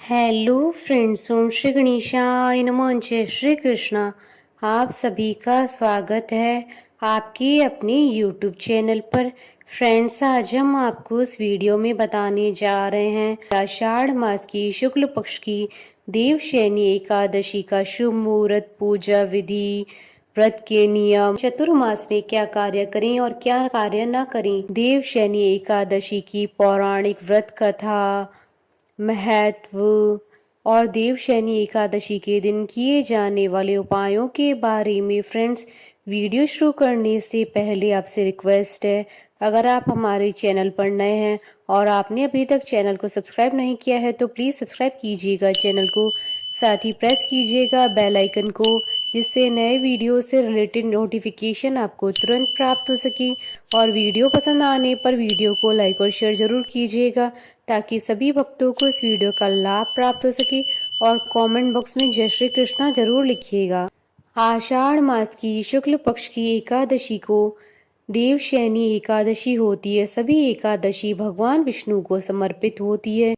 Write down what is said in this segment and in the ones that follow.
Hello friends, ओम श्री गणेशाय नमः। जय श्री कृष्णा। आप सभी का स्वागत है आपके अपने यूट्यूब चैनल पर। फ्रेंड्स, आज हम आपको इस वीडियो में बताने जा रहे हैं आषाढ़ मास की शुक्ल पक्ष की देवशयनी एकादशी का शुभ मुहूर्त, पूजा विधि, व्रत के नियम, चतुर्मास में क्या कार्य करें और क्या कार्य न करें, देवशयनी एकादशी की पौराणिक व्रत कथा, महत्व और देवशयनी एकादशी के दिन किए जाने वाले उपायों के बारे में। फ्रेंड्स, वीडियो शुरू करने से पहले आपसे रिक्वेस्ट है, अगर आप हमारे चैनल पर नए हैं और आपने अभी तक चैनल को सब्सक्राइब नहीं किया है तो प्लीज़ सब्सक्राइब कीजिएगा चैनल को, साथ ही प्रेस कीजिएगा बेल आइकन को, जिससे नए वीडियो से रिलेटेड नोटिफिकेशन आपको तुरंत प्राप्त हो सके। और वीडियो पसंद आने पर वीडियो को लाइक और शेयर जरूर कीजिएगा ताकि सभी भक्तों को इस वीडियो का लाभ प्राप्त हो सके। और कमेंट बॉक्स में जय श्री कृष्णा जरूर लिखिएगा। आषाढ़ मास की शुक्ल पक्ष की एकादशी को देवशयनी एकादशी होती है। सभी एकादशी भगवान विष्णु को समर्पित होती है।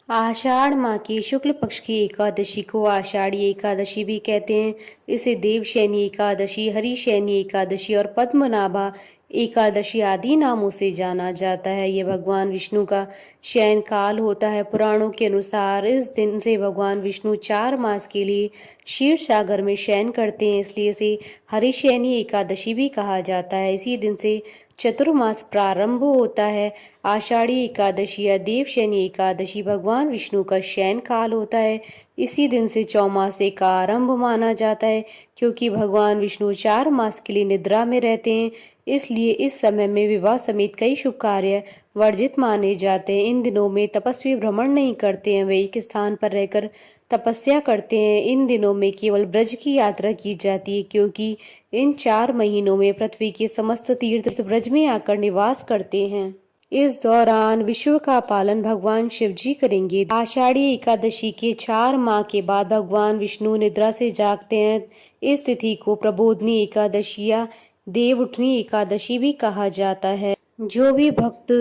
आषाढ़ माह की शुक्ल पक्ष की एकादशी को आषाढ़ी एकादशी भी कहते हैं। इसे देवशयनी एकादशी, हरिशयनी एकादशी और पद्मनाभा एकादशी आदि नामों से जाना जाता है। यह भगवान विष्णु का शयन काल होता है। पुराणों के अनुसार इस दिन से भगवान विष्णु 4 मास के लिए क्षीर सागर में शयन करते हैं, इसलिए इसे हरिशयनी एकादशी भी कहा जाता है। इसी दिन से चतुर्मास प्रारंभ होता है। आषाढ़ी एकादशी या देवशयनी एकादशी भगवान विष्णु का शयन काल होता है। इसी दिन से चौमासे का आरंभ माना जाता है, क्योंकि भगवान विष्णु 4 मास के लिए निद्रा में रहते हैं। इसलिए इस समय में विवाह समेत कई शुभ कार्य वर्जित माने जाते हैं। इन दिनों में तपस्वी भ्रमण नहीं करते हैं, वे एक स्थान पर रहकर तपस्या करते हैं। इन दिनों में केवल ब्रज की यात्रा की जाती है, क्योंकि इन 4 महीनों में पृथ्वी के समस्त तीर्थ ब्रज में आकर निवास करते हैं। इस दौरान विश्व का पालन भगवान शिव जी करेंगे। आषाढ़ी एकादशी के 4 माह के बाद भगवान विष्णु निद्रा से जागते हैं। इस तिथि को प्रबोधनी एकादशी या देव उठनी एकादशी भी कहा जाता है। जो भी भक्त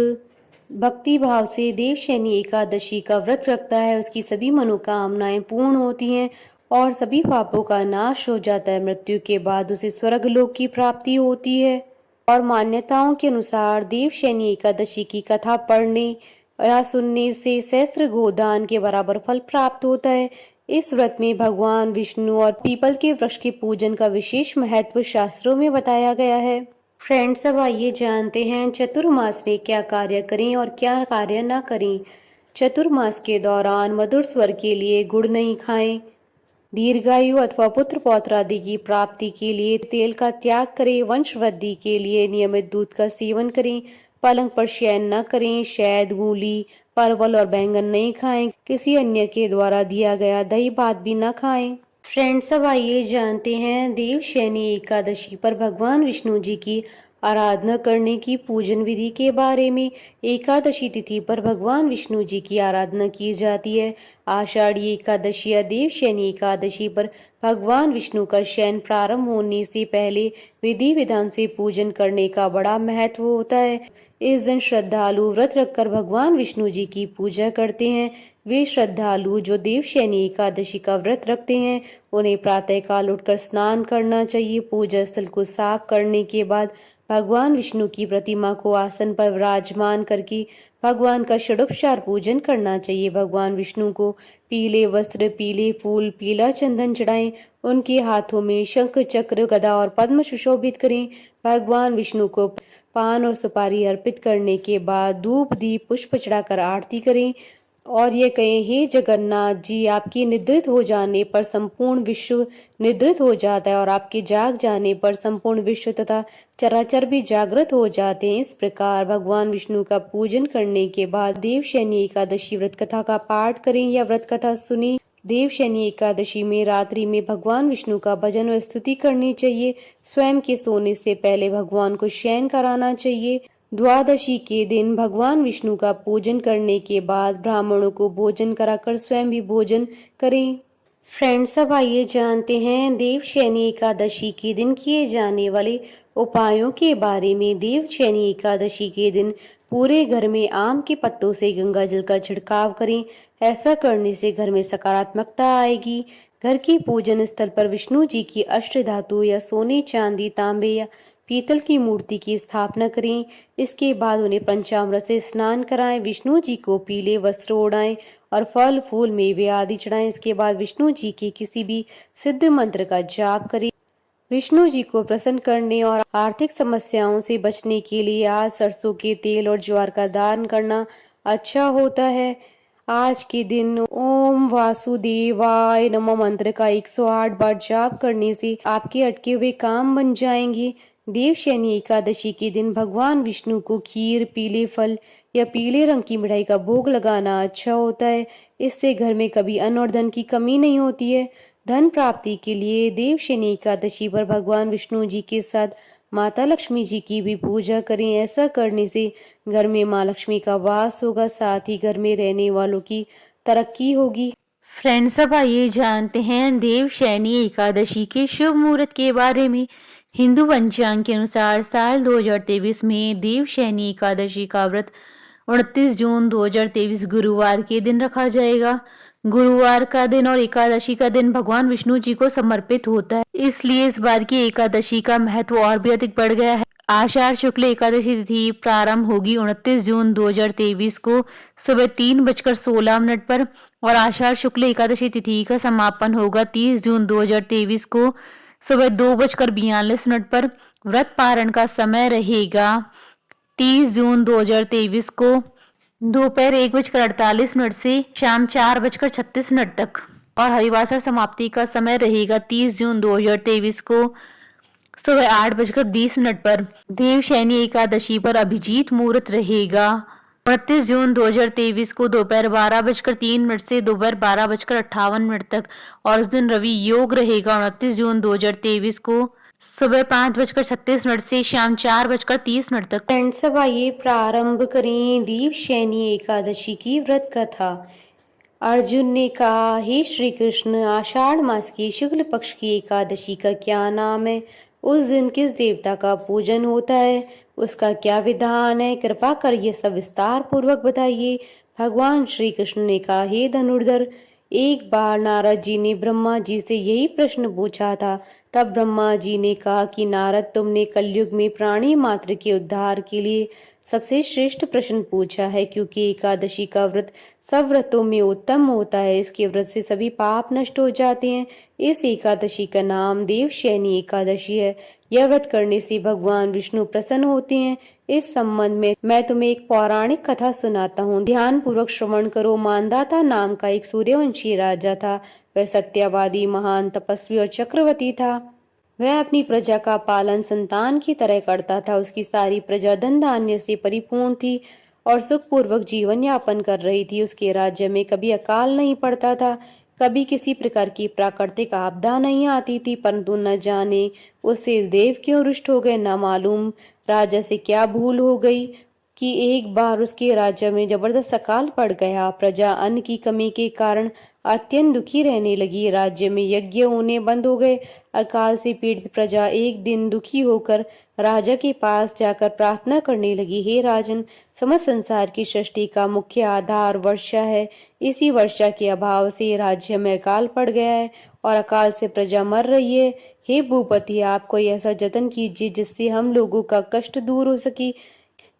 भक्ति भाव से देवशयनी एकादशी का व्रत रखता है, उसकी सभी मनोकामनाएं पूर्ण होती हैं और सभी पापों का नाश हो जाता है। मृत्यु के बाद उसे स्वर्ग लोक की प्राप्ति होती है। और मान्यताओं के अनुसार देवशयनी एकादशी की कथा पढ़ने या सुनने से सहस्त्र गोदान के बराबर फल प्राप्त होता है। इस व्रत में भगवान विष्णु और पीपल के वृक्ष के पूजन का विशेष महत्व शास्त्रों में बताया गया है। फ्रेंड्स, अब आइए जानते हैं चतुर्मास में क्या कार्य करें और क्या कार्य न करें। चतुर्मास के दौरान मधुर स्वर के लिए गुड़ नहीं खाएं। दीर्घायु अथवा पुत्र पौत्र आदि की प्राप्ति के लिए तेल का त्याग करें। वंश वृद्धि के लिए नियमित दूध का सेवन करें। पलंग पर शयन न करें। शहद, मूली, परवल और बैंगन नहीं खाएं। किसी अन्य के द्वारा दिया गया दही भात भी न खाएं। फ्रेंड्स, अब आइए जानते हैं देवशयनी एकादशी पर भगवान विष्णु जी की आराधना करने की पूजन विधि के बारे में। एकादशी तिथि पर भगवान विष्णु जी की आराधना की जाती है। आषाढ़ी एकादशी या देवशयनी एकादशी पर भगवान विष्णु का शयन प्रारंभ होने से पहले विधि विधान से पूजन करने का बड़ा महत्व होता है। इस दिन श्रद्धालु व्रत रखकर भगवान विष्णु जी की पूजा करते हैं। वे श्रद्धालु जो देवशयनी एकादशी का व्रत रखते हैं, उन्हें प्रातःकाल उठकर स्नान करना चाहिए। पूजा स्थल को साफ करने के बाद भगवान विष्णु की प्रतिमा को आसन पर विराजमान करके भगवान का षोडशोपचार पूजन करना चाहिए। भगवान विष्णु को पीले वस्त्र, पीले फूल, पीला चंदन चढ़ाएं। उनके हाथों में शंख, चक्र, गदा और पद्म सुशोभित करें। भगवान विष्णु को पान और सुपारी अर्पित करने के बाद धूप, दीप, पुष्प चढ़ाकर आरती करें और ये कहें, हे जगन्नाथ जी, आपके निद्रित हो जाने पर संपूर्ण विश्व निद्रित हो जाता है और आपके जाग जाने पर संपूर्ण विश्व तथा चराचर भी जागृत हो जाते हैं। इस प्रकार भगवान विष्णु का पूजन करने के बाद देवशयनी एकादशी व्रत कथा का पाठ करें या व्रत कथा सुनी। देवशयनी एकादशी में रात्रि में भगवान विष्णु का भजन व स्तुति करनी चाहिए। स्वयं के सोने से पहले भगवान को शयन कराना चाहिए। द्वादशी के दिन भगवान विष्णु का पूजन करने के बाद ब्राह्मणों को भोजन कराकर स्वयं भी भोजन करें। फ्रेंड्स, अब आइए जानते हैं देवशयनी एकादशी के दिन किए जाने वाले उपायों के बारे में। देवशयनी एकादशी के दिन पूरे घर में आम के पत्तों से गंगा जल का छिड़काव करें। ऐसा करने से घर में सकारात्मकता आएगी। घर की पूजन स्थल पर विष्णु जी की अष्ट धातु या सोने, चांदी, तांबे या पीतल की मूर्ति की स्थापना करें। इसके बाद उन्हें पंचामृत से स्नान कराएं। विष्णु जी को पीले वस्त्र ओढ़ाएं और फल, फूल, मेवे आदि चढ़ाएं। इसके बाद विष्णु जी के किसी भी सिद्ध मंत्र का जाप करें। विष्णु जी को प्रसन्न करने और आर्थिक समस्याओं से बचने के लिए आज सरसों के तेल और ज्वार का दान करना अच्छा होता है। आज के दिन ओम वासुदेवाय नमः मंत्र का 108 बार जाप करने से आपके अटके हुए काम बन जाएंगे। देवशयनी एकादशी के दिन भगवान विष्णु को खीर, पीले फल या पीले रंग की मिठाई का भोग लगाना अच्छा होता है। इससे घर में कभी अन्न और धन की कमी नहीं होती है। धन प्राप्ति के लिए देवशयनी एकादशी पर भगवान विष्णु जी के साथ माता लक्ष्मी जी की भी पूजा करें। ऐसा करने से घर में माँ लक्ष्मी का वास होगा, साथ ही घर में रहने वालों की तरक्की होगी। फ्रेंड्स, अब आइए जानते हैं देवशयनी एकादशी के शुभ मुहूर्त के बारे में। हिंदू पंचांग के अनुसार साल 2023 में देवशयनी एकादशी का व्रत 29 जून 2023 गुरुवार के दिन रखा जाएगा। गुरुवार का दिन और एकादशी का दिन भगवान विष्णु जी को समर्पित होता है, इसलिए इस बार की एकादशी का महत्व और भी अधिक बढ़ गया है। आषाढ़ शुक्ल एकादशी तिथि प्रारंभ होगी 29 जून 2023 को सुबह 3:16 पर और आषाढ़ शुक्ल एकादशी तिथि का समापन होगा 30 जून 2023 को सुबह 2:42 पर। व्रत पारण का समय रहेगा 30 जून 2023 को दोपहर 1:48 से शाम 4:36 तक और हरिवासर समाप्ति का समय रहेगा 30 जून 2023 को सुबह 8:20 पर। देवशयनी एकादशी पर अभिजीत मुहूर्त रहेगा 29 जून 2023 को दोपहर 12:03 से दोपहर 12:58 तक और उस दिन रवि योग रहेगा 29 जून 2023 को सुबह 5:36 से शाम 4:30 तक। फ्रेंड्स, अब आइए प्रारंभ करें देवशयनी एकादशी की व्रत कथा। अर्जुन ने कहा, हे श्री कृष्ण, आषाढ़ मास की शुक्ल पक्ष की एकादशी का क्या नाम है? उस दिन किस देवता का पूजन होता है? उसका क्या विधान है? कृपा कर यह सब विस्तार पूर्वक बताइए। भगवान श्री कृष्ण ने कहा, हे धनुर्धर, एक बार नारद जी ने ब्रह्मा जी से यही प्रश्न पूछा था। तब ब्रह्मा जी ने कहा कि नारद, तुमने कलयुग में प्राणी मात्र के उद्धार के लिए सबसे श्रेष्ठ प्रश्न पूछा है, क्योंकि एकादशी का व्रत सब व्रतों में उत्तम होता है। इसके व्रत से सभी पाप नष्ट हो जाते हैं। इस एकादशी का नाम देवशयनी एकादशी है। यह व्रत करने से भगवान विष्णु प्रसन्न होते हैं। इस संबंध में मैं तुम्हें एक पौराणिक कथा सुनाता हूँ, ध्यान पूर्वक श्रवण करो। मानदाता नाम का एक सूर्यवंशी राजा था। वह सत्यवादी, महान तपस्वी और चक्रवर्ती था। वह अपनी प्रजा का पालन संतान की तरह करता था। उसकी सारी प्रजा धन धान्य से परिपूर्ण थी और सुखपूर्वक जीवन यापन कर रही थी। उसके राज्य में कभी अकाल नहीं पड़ता था, कभी किसी प्रकार की प्राकृतिक आपदा नहीं आती थी। परंतु न जाने उससे देव क्यों रुष्ट हो गए, न मालूम राजा से क्या भूल हो गई कि एक बार उसके राज्य में जबरदस्त अकाल पड़ गया। प्रजा अन्न की कमी के कारण अत्यंत दुखी रहने लगी। राज्य में यज्ञ होने बंद हो गए। अकाल से पीड़ित प्रजा एक दिन दुखी होकर राजा के पास जाकर प्रार्थना करने लगी, हे राजन, समस्त संसार की सृष्टि का मुख्य आधार वर्षा है। इसी वर्षा के अभाव से राज्य में अकाल पड़ गया है और अकाल से प्रजा मर रही है। हे भूपति, आप कोई ऐसा जतन कीजिए जिससे हम लोगों का कष्ट दूर हो सके।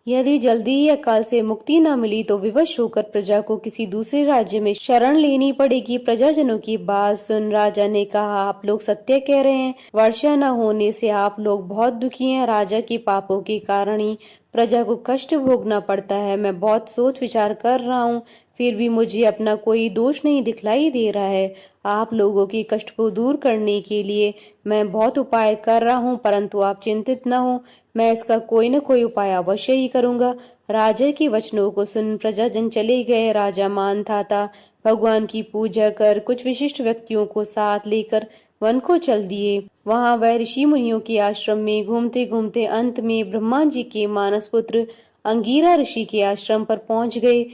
यदि जल्दी ही अकाल से मुक्ति न मिली तो विवश होकर प्रजा को किसी दूसरे राज्य में शरण लेनी पड़ेगी। प्रजाजनों की बात सुन राजा ने कहा, आप लोग सत्य कह रहे हैं। वर्षा न होने से आप लोग बहुत दुखी हैं। राजा के पापों के कारण ही प्रजा को कष्ट भोगना पड़ता है। मैं बहुत सोच विचार कर रहा हूँ, फिर भी मुझे अपना कोई दोष नहीं दिखलाई दे रहा है। आप लोगों के कष्ट को दूर करने के लिए मैं बहुत उपाय कर रहा हूँ, परंतु आप चिंतित न हो, मैं इसका कोई न कोई उपाय अवश्य ही करूंगा। राजा के वचनों को सुन प्रजाजन चले गए। राजा मानता था भगवान की पूजा कर कुछ विशिष्ट व्यक्तियों को साथ लेकर वन को चल दिए। वहां वह ऋषि मुनियों के आश्रम में घूमते घूमते अंत में ब्रह्मा जी के मानस पुत्र अंगीरा ऋषि के आश्रम पर पहुंच गए।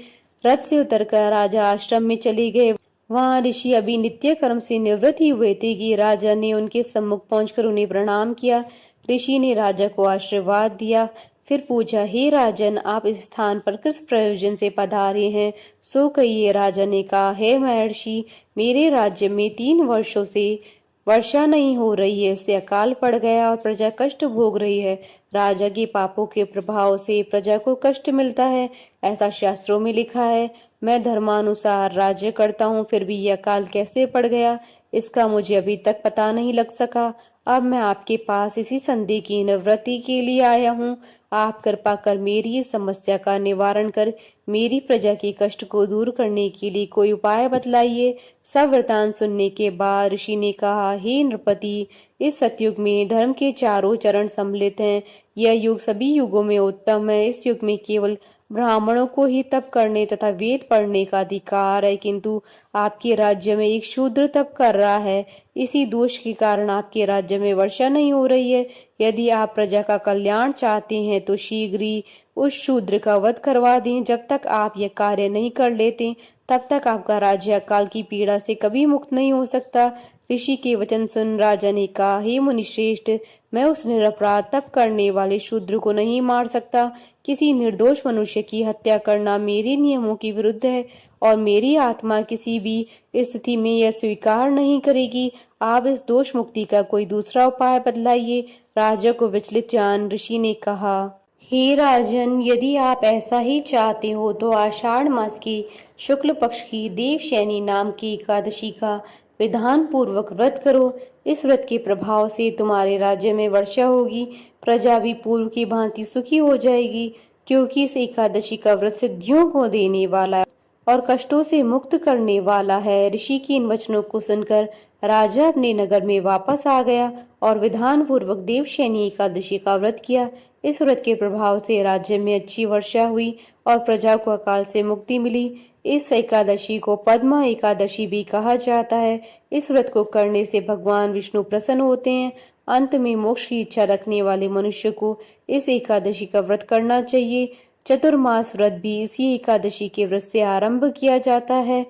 रथ से उतरकर राजा आश्रम में चले गए। वहां ऋषि अभी नित्य कर्म से निवृत्त ही हुए थे कि राजा ने उनके सम्मुख पहुंचकर उन्हें प्रणाम किया। ऋषि ने राजा को आशीर्वाद दिया। फिर पूछा, हे राजन, आप इस स्थान पर किस प्रयोजन से पधारे हैं? सो कहिए। राजा ने कहा, हे महर्षि, मेरे राज्य में 3 वर्षों से वर्षा नहीं हो रही है, इससे अकाल पड़ गया और प्रजा कष्ट भोग रही है। राजा के पापों के प्रभाव से प्रजा को कष्ट मिलता है, ऐसा शास्त्रों में लिखा है। मैं धर्मानुसार राज्य करता हूँ, फिर भी यह अकाल कैसे पड़ गया, इसका मुझे अभी तक पता नहीं लग सका। अब मैं आपके पास इसी संदेह की निवृत्ति के लिए आया हूँ। आप कृपा कर मेरी इस समस्या का निवारण कर मेरी प्रजा के कष्ट को दूर करने के लिए कोई उपाय बतलाइए। सब वृतांत सुनने के बाद ऋषि ने कहा, हे नृपति, इस सतयुग में धर्म के चारों चरण सम्मिलित हैं। यह युग सभी युगों में उत्तम है। इस युग में केवल ब्राह्मणों को ही तप करने तथा वेद पढ़ने का अधिकार है, किंतु आपके राज्य में एक शूद्र तप कर रहा है। इसी दोष के कारण आपके राज्य में वर्षा नहीं हो रही है। यदि आप प्रजा का कल्याण चाहते हैं तो शीघ्र ही उस शूद्र का वध करवा दें। जब तक आप यह कार्य नहीं कर लेते तब तक आपका राज्य अकाल की पीड़ा से कभी मुक्त नहीं हो सकता। ऋषि के वचन सुन राजा ने कहा, हे मुनिश्रेष्ठ, मैं उस निरपराध तप करने वाले शूद्र को नहीं मार सकता। किसी निर्दोष मनुष्य की हत्या करना मेरे नियमों के विरुद्ध है और मेरी आत्मा किसी भी स्थिति में यह स्वीकार नहीं करेगी। आप इस दोष मुक्ति का कोई दूसरा उपाय बतलाइए। राजा को विचलित जान ऋषि ने कहा, हे राजन, यदि आप ऐसा ही चाहते हो तो आषाढ़ मास की शुक्ल पक्ष की देवशैनी नाम की एकादशी का विधान पूर्वक व्रत करो। इस व्रत के प्रभाव से तुम्हारे राज्य में वर्षा होगी, प्रजा भी पूर्व की भांति सुखी हो जाएगी, क्योंकि इस एकादशी का व्रत सिद्धियों को देने वाला है और कष्टों से मुक्त करने वाला है। ऋषि के इन वचनों को सुनकर राजा अपने नगर में वापस आ गया और विधान पूर्वक देवशैनी एकादशी का व्रत किया। इस व्रत के प्रभाव से राज्य में अच्छी वर्षा हुई और प्रजा को अकाल से मुक्ति मिली। इस एकादशी को पद्मा एकादशी भी कहा जाता है। इस व्रत को करने से भगवान विष्णु प्रसन्न होते हैं। अंत में मोक्ष की इच्छा रखने वाले मनुष्य को इस एकादशी का व्रत करना चाहिए। चतुर्मास व्रत भी इसी एकादशी के व्रत से आरंभ किया जाता है।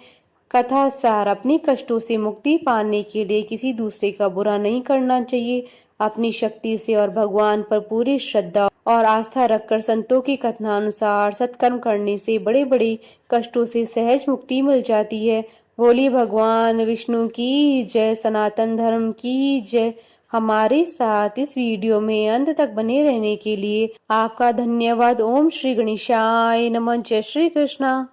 कथा सार, अपने कष्टों से मुक्ति पाने के लिए किसी दूसरे का बुरा नहीं करना चाहिए। अपनी शक्ति से और भगवान पर पूरी श्रद्धा और आस्था रखकर संतों के कथनानुसार सत्कर्म करने से बड़े बड़े कष्टों से सहज मुक्ति मिल जाती है। बोली भगवान विष्णु की जय, सनातन धर्म की जय। हमारे साथ इस वीडियो में अंत तक बने रहने के लिए आपका धन्यवाद। ओम श्री गणेशाय नमः। जय श्री कृष्णा।